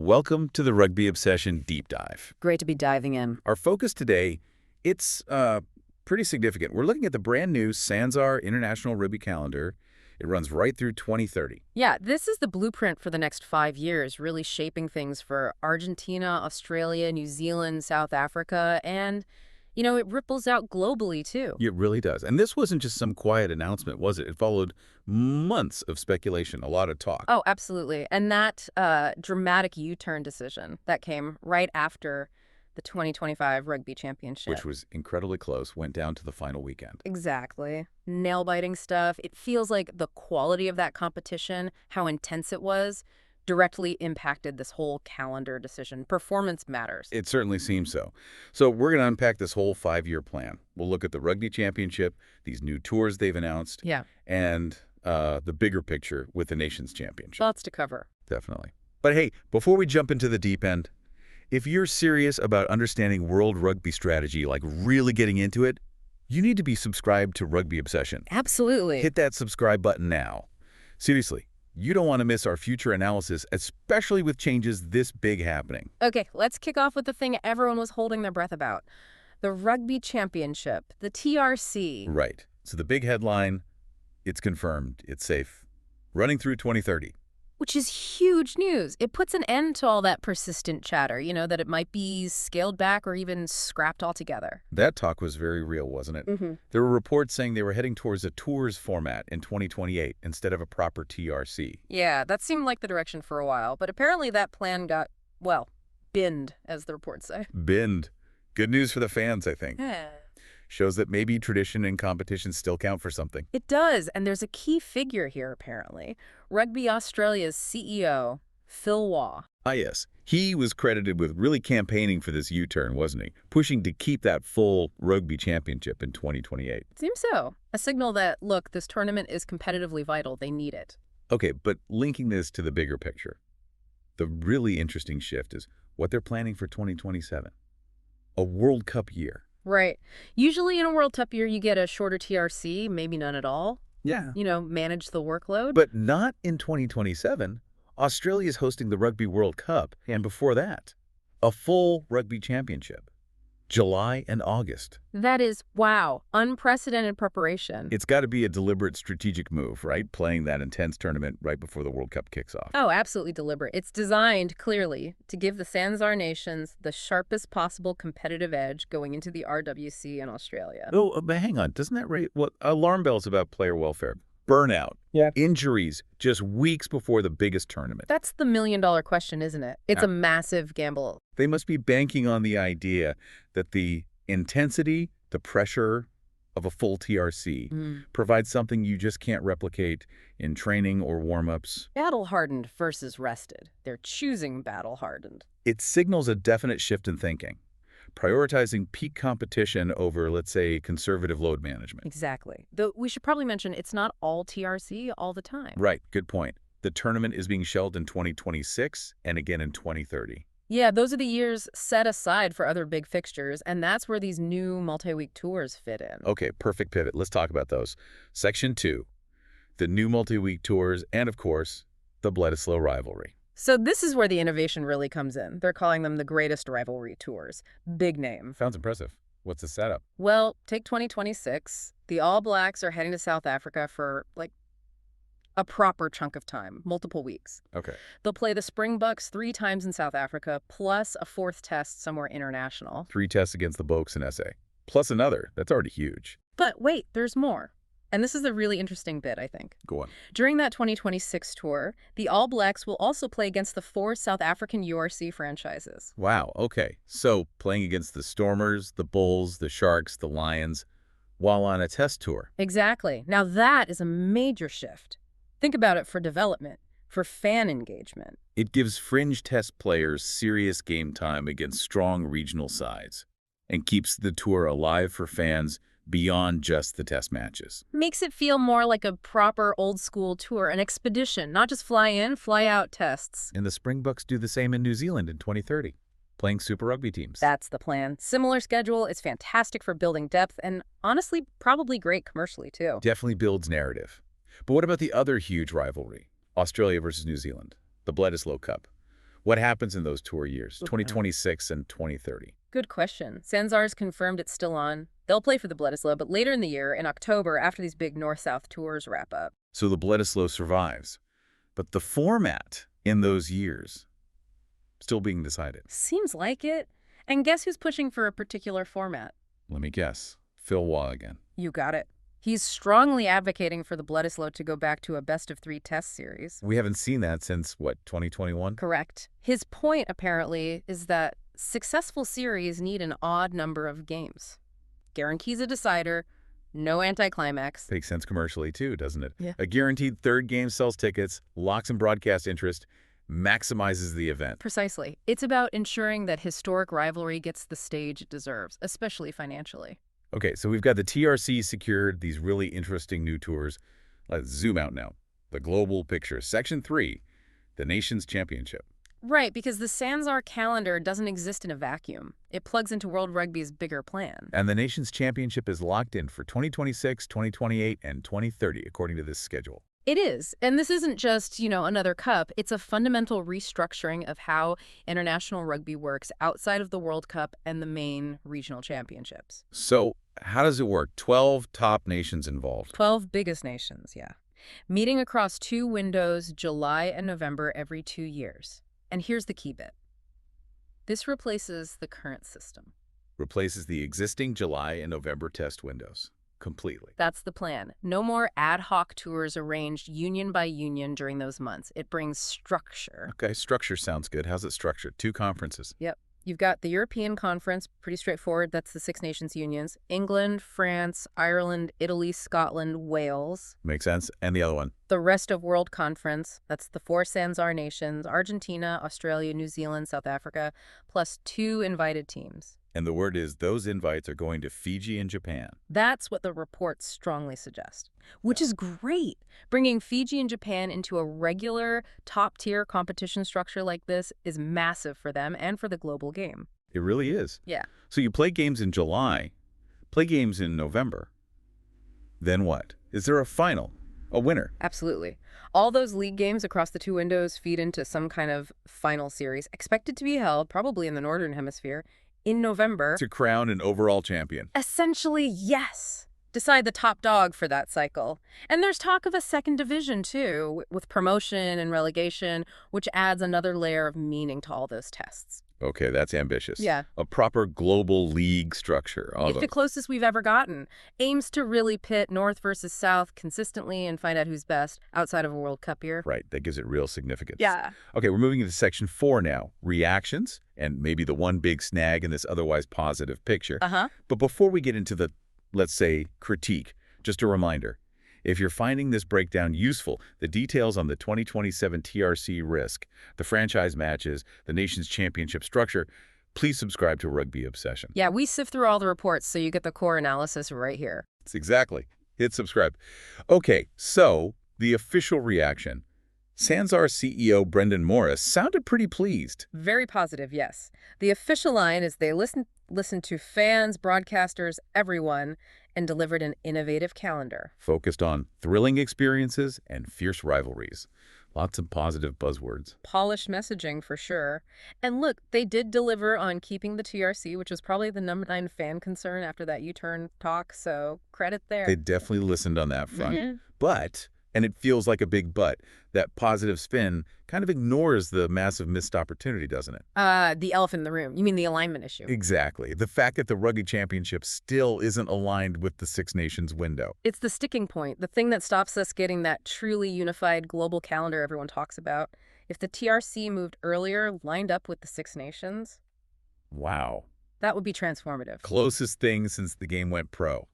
Welcome to the Rugby Obsession Deep Dive. Great to be diving in. Our focus today, it's pretty significant. We're looking at the brand new SANZAAR International Rugby Calendar. It runs right through 2030. Yeah, this is the blueprint for the next 5 years, really shaping things for Argentina, Australia, New Zealand, South Africa, and, it ripples out globally, too. It really does. And this wasn't just some quiet announcement, was it? It followed months of speculation, a lot of talk. Oh, absolutely. And that dramatic U-turn decision that came right after the 2025 Rugby Championship. Which was incredibly close, went down to the final weekend. Exactly. Nail-biting stuff. It feels like the quality of that competition, how intense it was, directly impacted this whole calendar decision. Performance matters. It certainly seems so. So we're going to unpack this whole 5-year plan. We'll look at the Rugby Championship, these new tours they've announced, and the bigger picture with the Nations Championship. Lots to cover. Definitely. But hey, before we jump into the deep end, if you're serious about understanding world rugby strategy, like really getting into it, you need to be subscribed to Rugby Obsession. Absolutely. Hit that subscribe button now. Seriously, you don't want to miss our future analysis, especially with changes this big happening. Okay, let's kick off with the thing everyone was holding their breath about. The Rugby Championship, the TRC. Right. So the big headline, it's confirmed, it's safe, running through 2030. Which is huge news. It puts an end to all that persistent chatter, that it might be scaled back or even scrapped altogether. That talk was very real, wasn't it? There were reports saying they were heading towards a tours format in 2028 instead of a proper TRC. Yeah, that seemed like the direction for a while, but apparently that plan got, well, binned, as the reports say. Binned. Good news for the fans, I think. Yeah. Shows that maybe tradition and competition still count for something. It does, and there's a key figure here, apparently. Rugby Australia's CEO, Phil Waugh. Ah, yes. He was credited with really campaigning for this U-turn, wasn't he? Pushing to keep that full Rugby Championship in 2028. It seems so. A signal that, look, this tournament is competitively vital. They need it. Okay, but linking this to the bigger picture, the really interesting shift is what they're planning for 2027. A World Cup year. Right. Usually in a World Cup year, you get a shorter TRC, maybe none at all. Yeah. Manage the workload. But not in 2027. Australia's hosting the Rugby World Cup, and before that, a full Rugby Championship. July and August. That is, wow, unprecedented preparation. It's got to be a deliberate strategic move, right? Playing that intense tournament right before the World Cup kicks off. Oh, absolutely deliberate. It's designed, clearly, to give the SANZAAR nations the sharpest possible competitive edge going into the RWC in Australia. Oh, but hang on. Doesn't that raise alarm bells about player welfare? Burnout. Yeah. Injuries just weeks before the biggest tournament. That's the million-dollar question, isn't it? It's a massive gamble. They must be banking on the idea that the intensity, the pressure of a full TRC provides something you just can't replicate in training or warm-ups. Battle-hardened versus rested. They're choosing battle-hardened. It signals a definite shift in thinking, prioritizing peak competition over, let's say, conservative load management. Exactly. Though we should probably mention it's not all TRC all the time. Right, good point. The tournament is being shelved in 2026 and again in 2030. Yeah, those are the years set aside for other big fixtures, and that's where these new multi-week tours fit in. Okay, perfect pivot. Let's talk about those. Section 2, the new multi-week tours, and of course, the Bledisloe rivalry. So this is where the innovation really comes in. They're calling them the greatest rivalry tours. Big name. Sounds impressive. What's the setup? Well, take 2026. The All Blacks are heading to South Africa for, a proper chunk of time, multiple weeks. Okay. They'll play the Springboks 3 times in South Africa, plus a 4th test somewhere international. 3 tests against the Boks in SA. Plus another. That's already huge. But wait, there's more. And this is the really interesting bit, I think. Go on. During that 2026 tour, the All Blacks will also play against the 4 South African URC franchises. Wow, okay. So playing against the Stormers, the Bulls, the Sharks, the Lions, while on a test tour. Exactly. Now that is a major shift. Think about it for development, for fan engagement. It gives fringe test players serious game time against strong regional sides and keeps the tour alive for fans beyond just the test matches. Makes it feel more like a proper old-school tour, an expedition, not just fly-in, fly-out tests. And the Springboks do the same in New Zealand in 2030, playing Super Rugby teams. That's the plan. Similar schedule. It's fantastic for building depth and, honestly, probably great commercially, too. Definitely builds narrative. But what about the other huge rivalry, Australia versus New Zealand, the Bledisloe Cup? What happens in those tour years, 2026 and 2030? Good question. SANZAAR's confirmed it's still on. They'll play for the Bledisloe, but later in the year, in October, after these big North-South tours wrap up. So the Bledisloe survives. But the format in those years, still being decided. Seems like it. And guess who's pushing for a particular format? Let me guess. Phil Waugh again. You got it. He's strongly advocating for the Bledisloe to go back to a best-of-3 test series. We haven't seen that since, what, 2021? Correct. His point, apparently, is that successful series need an odd number of games. Guarantees a decider, no anticlimax. Makes sense commercially, too, doesn't it? Yeah. A guaranteed third game sells tickets, locks in broadcast interest, maximizes the event. Precisely. It's about ensuring that historic rivalry gets the stage it deserves, especially financially. Okay, so we've got the TRC secured, these really interesting new tours. Let's zoom out now. The global picture. Section 3, the Nations Championship. Right, because the SANZAAR calendar doesn't exist in a vacuum. It plugs into World Rugby's bigger plan. And the Nations Championship is locked in for 2026, 2028, and 2030, according to this schedule. It is. And this isn't just, another cup. It's a fundamental restructuring of how international rugby works outside of the World Cup and the main regional championships. So how does it work? 12 top nations involved. 12 biggest nations, yeah. Meeting across 2 windows, July and November, every 2 years. And here's the key bit. This replaces the current system. Replaces the existing July and November test windows. Completely. That's the plan. No more ad hoc tours arranged union by union during those months. It brings structure. Okay, structure sounds good. How's it structured? 2 conferences. Yep. You've got the European Conference, pretty straightforward. That's the 6 nations unions. England, France, Ireland, Italy, Scotland, Wales. Makes sense. And the other one? The Rest of World Conference. That's the 4 SANZAAR nations, Argentina, Australia, New Zealand, South Africa, plus 2 invited teams. And the word is those invites are going to Fiji and Japan. That's what the reports strongly suggest, which is great. Bringing Fiji and Japan into a regular top-tier competition structure like this is massive for them and for the global game. It really is. Yeah. So you play games in July, play games in November. Then what? Is there a final? A winner? Absolutely. All those league games across the 2 windows feed into some kind of final series, expected to be held, probably in the Northern Hemisphere, in November. To crown an overall champion. Essentially, yes. Decide the top dog for that cycle. And there's talk of a second division, too, with promotion and relegation, which adds another layer of meaning to all those tests. Okay, that's ambitious. Yeah. A proper global league structure. It's the closest we've ever gotten. Aims to really pit North versus South consistently and find out who's best outside of a World Cup year. Right, that gives it real significance. Yeah. Okay, we're moving into section 4 now. Reactions, and maybe the one big snag in this otherwise positive picture. But before we get into the, let's say, critique, just a reminder. If you're finding this breakdown useful, the details on the 2027 TRC risk, the franchise matches, the Nations Championship structure, please subscribe to Rugby Obsession. Yeah, we sift through all the reports so you get the core analysis right here. It's exactly. Hit subscribe. Okay, so the official reaction. SANZAAR CEO Brendan Morris sounded pretty pleased. Very positive, yes. The official line is they listened to fans, broadcasters, everyone, and delivered an innovative calendar. Focused on thrilling experiences and fierce rivalries. Lots of positive buzzwords. Polished messaging, for sure. And look, they did deliver on keeping the TRC, which was probably the number 9 fan concern after that U-turn talk, so credit there. They definitely listened on that front. But, and it feels like a big but, that positive spin kind of ignores the massive missed opportunity, doesn't it? The elephant in the room. You mean the alignment issue? Exactly. The fact that the Rugby Championship still isn't aligned with the 6 nations window. It's the sticking point, the thing that stops us getting that truly unified global calendar everyone talks about. If the TRC moved earlier, lined up with the 6 nations... Wow. That would be transformative. Closest thing since the game went pro.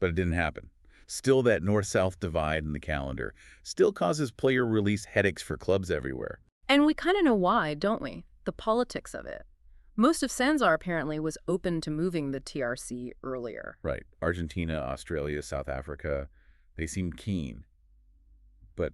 But it didn't happen. Still, that north-south divide in the calendar still causes player release headaches for clubs everywhere. And we kind of know why, don't we? The politics of it. Most of SANZAAR apparently was open to moving the TRC earlier. Right. Argentina, Australia, South Africa, they seem keen. But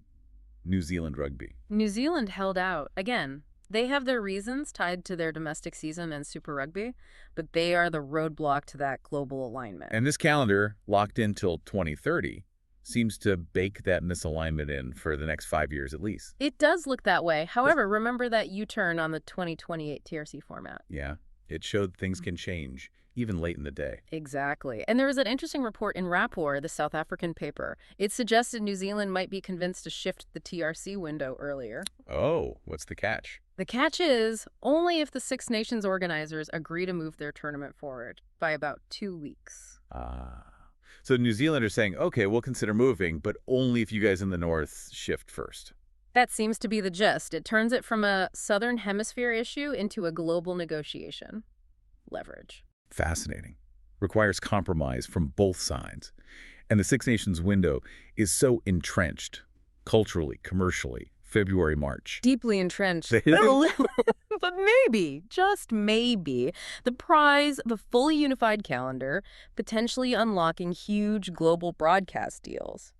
New Zealand Rugby. New Zealand held out. Again, they have their reasons tied to their domestic season and Super Rugby, but they are the roadblock to that global alignment. And this calendar, locked in till 2030, seems to bake that misalignment in for the next 5 years at least. It does look that way. However, remember that U-turn on the 2028 TRC format. Yeah, it showed things can change, even late in the day. Exactly. And there was an interesting report in Rapport, the South African paper. It suggested New Zealand might be convinced to shift the TRC window earlier. Oh, what's the catch? The catch is only if the Six Nations organizers agree to move their tournament forward by about 2 weeks. So New Zealand are saying, okay, we'll consider moving, but only if you guys in the North shift first. That seems to be the gist. It turns it from a Southern Hemisphere issue into a global negotiation. Leverage. Fascinating. Requires compromise from both sides. And the Six Nations window is so entrenched, culturally, commercially, February, March. Deeply entrenched. But maybe, just maybe, the prize of a fully unified calendar, potentially unlocking huge global broadcast deals.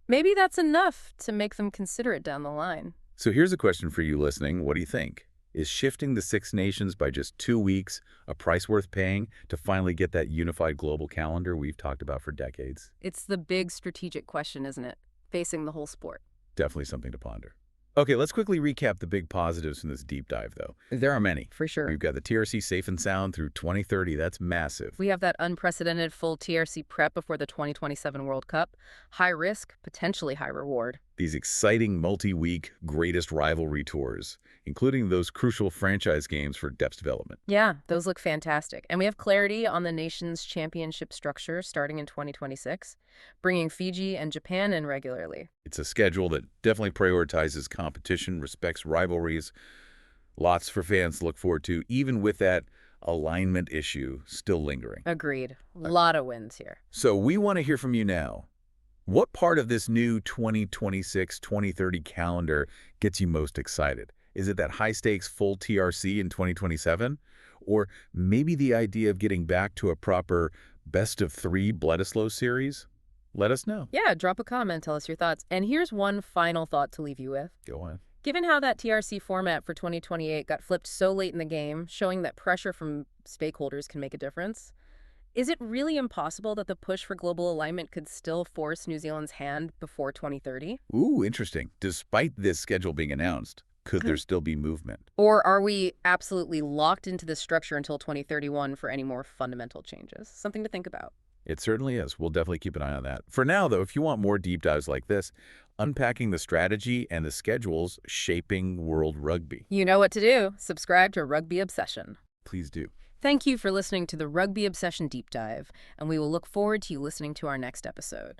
Maybe that's enough to make them consider it down the line. So here's a question for you listening. What do you think? Is shifting the Six Nations by just 2 weeks a price worth paying to finally get that unified global calendar we've talked about for decades? It's the big strategic question, isn't it? Facing the whole sport. Definitely something to ponder. Okay, let's quickly recap the big positives from this deep dive, though. There are many. For sure. We've got the TRC safe and sound through 2030. That's massive. We have that unprecedented full TRC prep before the 2027 World Cup. High risk, potentially high reward. These exciting multi-week greatest rivalry tours, including those crucial franchise games for depth development. Yeah, those look fantastic. And we have clarity on the Nations Championship structure starting in 2026, bringing Fiji and Japan in regularly. It's a schedule that definitely prioritizes competition, respects rivalries, lots for fans to look forward to, even with that alignment issue still lingering. Agreed. A lot of wins here. So we want to hear from you now. What part of this new 2026-2030 calendar gets you most excited? Is it that high-stakes full TRC in 2027? Or maybe the idea of getting back to a proper best-of-3 Bledisloe series? Let us know. Yeah, drop a comment, tell us your thoughts. And here's one final thought to leave you with. Go on. Given how that TRC format for 2028 got flipped so late in the game, showing that pressure from stakeholders can make a difference, is it really impossible that the push for global alignment could still force New Zealand's hand before 2030? Ooh, interesting. Despite this schedule being announced, could there still be movement? Or are we absolutely locked into this structure until 2031 for any more fundamental changes? Something to think about. It certainly is. We'll definitely keep an eye on that. For now, though, if you want more deep dives like this, unpacking the strategy and the schedules shaping World Rugby. You know what to do. Subscribe to Rugby Obsession. Please do. Thank you for listening to the Rugby Obsession Deep Dive, and we will look forward to you listening to our next episode.